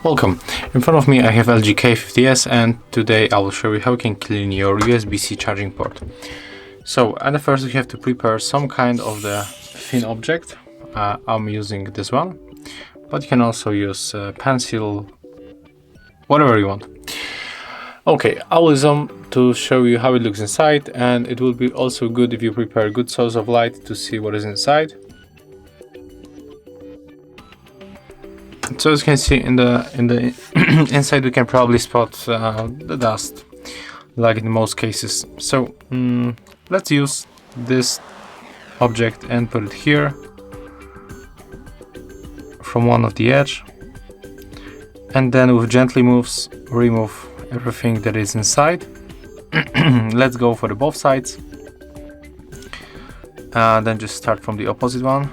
Welcome. In front of me I have LG K50s, and today I will show you how you can clean your USB-C charging port. So at the first you have to prepare some kind of the thin object. I'm using this one, but you can also use a pencil, whatever you want. Okay, I will zoom to show you how it looks inside, and it will be also good if you prepare a good source of light to see what is inside. So as you can see in the inside, you can probably spot the dust, like in most cases. So let's use this object and put it here from one of the edge, and then with gently moves remove everything that is inside. Let's go for the both sides, then just start from the opposite one.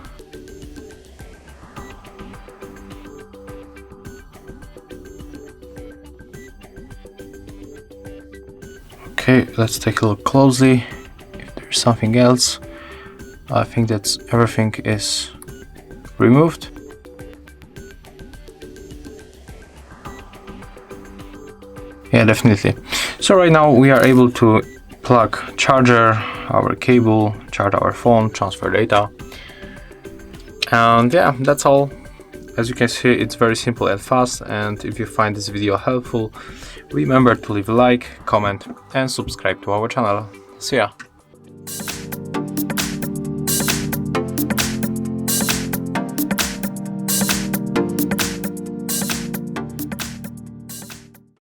Okay, let's take a look closely if there's something else. I think that everything is removed. Yeah, definitely. So right now we are able to plug charger, our cable, charge our phone, transfer data. And yeah, that's all. As you can see, it's very simple and fast, and if you find this video helpful, remember to leave a like, comment and subscribe to our channel. See ya!